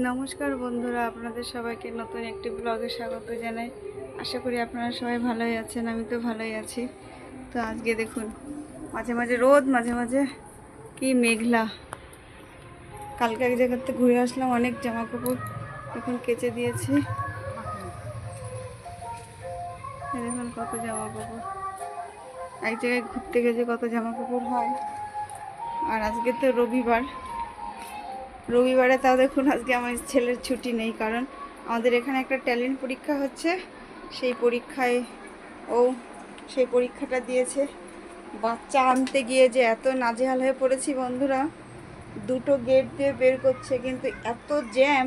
নমস্কার বন্ধুরা, আপনাদের সবাইকে নতুন একটি ব্লগে স্বাগত জানাই। আশা করি আপনারা সবাই ভালোই আছেন, আমি তো ভালোই আছি। তো আজকে দেখুন, মাঝে মাঝে রোদ, মাঝে মাঝে কি মেঘলা। কালকে এক জায়গাতে ঘুরে আসলাম, অনেক জামা কাপড় এখন কেচে দিয়েছি। দেখুন কত জামা কাপড়, এক জায়গায় ঘুরতে গেছে কত জামা কাপড় হয়। আর আজকে তো রবিবারে তাও দেখুন আজকে আমার ছেলের ছুটি নেই, কারণ আমাদের এখানে একটা ট্যালেন্ট পরীক্ষা হচ্ছে। সেই পরীক্ষাটা দিয়েছে। বাচ্চা আনতে গিয়ে যে এত নাজেহাল হয়ে পড়েছি বন্ধুরা, দুটো গেট দিয়ে বের করছে, কিন্তু এত জ্যাম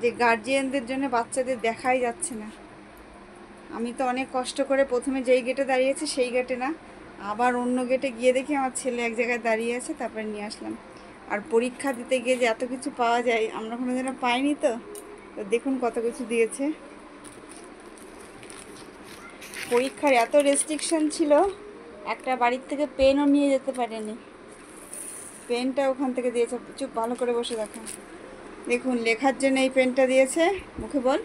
যে গার্জিয়ানদের জন্য বাচ্চাদের দেখাই যাচ্ছে না। আমি তো অনেক কষ্ট করে প্রথমে যেই গেটে দাঁড়িয়েছি সেই গেটে না, আবার অন্য গেটে গিয়ে দেখি আমার ছেলে এক জায়গায় দাঁড়িয়ে আছে, তারপরে নিয়ে আসলাম। আর পরীক্ষা দিতে গিয়ে যে এত কিছু পাওয়া যায় আমরা কোনো দিনও পাইনি। তো দেখুন কত কিছু দিয়েছে। পরীক্ষার এত রেস্ট্রিকশন ছিল, একটা বাড়ির থেকে পেনও নিয়ে যেতে পারেনি। পেনটা ওখান থেকে দিয়েছে। চুপ, ভালো করে বসে দেখো। দেখুন লেখার জন্য এই পেনটা দিয়েছে। মুখে বল।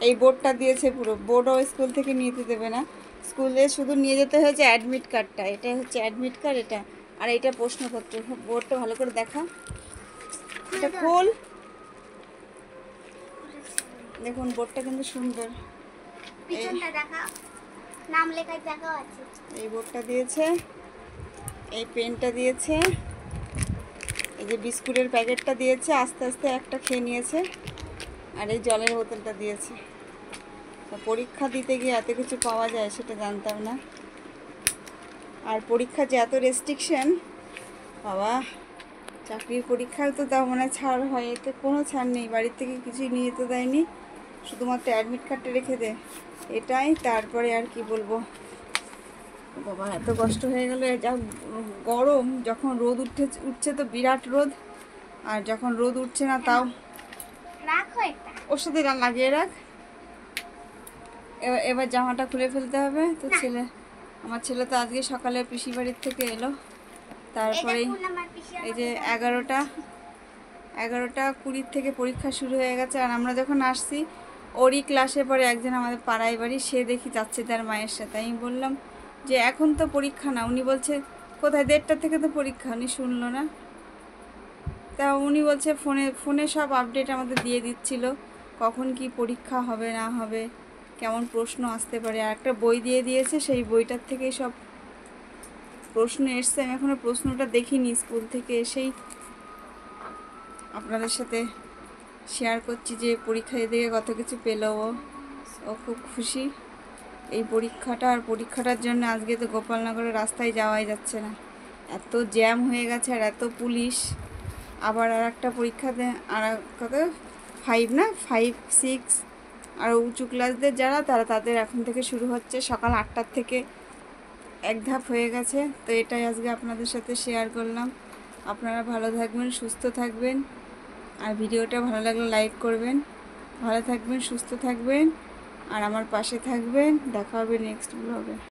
এই বোর্ডটা দিয়েছে। পুরো বোর্ডও স্কুল থেকে নিয়ে যেতে দেবে না, স্কুলে শুধু নিয়ে যেতে হয়েছে অ্যাডমিট কার্ডটা। এটা হচ্ছে অ্যাডমিট কার্ড, এটা আর এটা প্রশ্নপত্র। বোর্ডটা ভালো করে দেখা, এটা খোল। দেখুন বোর্ডটা কিন্তু সুন্দর। নাম লেখার জায়গা আছে। এই বোর্ডটা দিয়েছে, এই পেনটা দিয়েছে, এই যে বিস্কুটের প্যাকেটটা দিয়েছে, আস্তে আস্তে একটা খেয়ে নিয়েছে, আর এই জলের বোতলটা দিয়েছে। তো পরীক্ষা দিতে গিয়ে এত কিছু পাওয়া যায় সেটা জানতাম না। আর পরীক্ষা যে এত রেস্ট্রিকশন, বাবা, চাকরির পরীক্ষায় তো তাও মনে হয় ছাড় হয়, এতে কোনো ছাড় নেই। বাড়ির থেকে কিছুই নিয়ে যেতে দেয়নি, শুধুমাত্র অ্যাডমিট কার্ডটা রেখে দে, এটাই। তারপরে আর কি বলবো বাবা, এত কষ্ট হয়ে গেল। যা গরম, যখন রোদ উঠছে তো বিরাট রোদ, আর যখন রোদ উঠছে না তাও ওর সাথে লাগিয়ে রাখ। এবার জামাটা খুলে ফেলতে হবে। তো আমার ছেলে তো আজকে সকালে পিসি বাড়ির থেকে এলো, তারপরে এই যে 11:20 থেকে পরীক্ষা শুরু হয়ে গেছে। আর আমরা যখন আসছি ওরই ক্লাসে পরে একজন আমাদের পাড়ায় বাড়ি, সে দেখি যাচ্ছে তার মায়ের সাথে। আমি বললাম যে এখন তো পরীক্ষা না, উনি বলছে কোথায়, 1:30 থেকে তো পরীক্ষা। উনি শুনলো না, তা উনি বলছে ফোনে সব আপডেট আমাদের দিয়ে দিচ্ছিল, কখন কি পরীক্ষা হবে না হবে, কেমন প্রশ্ন আসতে পারে। আর একটা বই দিয়ে দিয়েছে, সেই বইটার থেকেই সব প্রশ্ন এসছে। আমি এখনও প্রশ্নটা দেখিনি, স্কুল থেকে এসেই আপনাদের সাথে শেয়ার করছি যে পরীক্ষা দিতে গিয়ে কত কিছু পেল ও খুব খুশি এই পরীক্ষাটা। আর পরীক্ষাটার জন্য আজকে তো গোপালনগরের রাস্তায় যাওয়াই যাচ্ছে না, এত জ্যাম হয়ে গেছে আর এত পুলিশ। আবার আর একটা পরীক্ষাতে আর কত 5, 6 আর উঁচু ক্লাসদের যারা, তাদের এখন থেকে শুরু হচ্ছে সকাল 8টার থেকে। এক ধাপ হয়ে গেছে। তো এটাই আজকে আপনাদের সাথে শেয়ার করলাম। আপনারা ভালো থাকবেন, সুস্থ থাকবেন, আর ভিডিওটা ভালো লাগলে লাইক করবেন। ভালো থাকবেন, সুস্থ থাকবেন, আর আমার পাশে থাকবেন। দেখা হবে নেক্সট ব্লগে।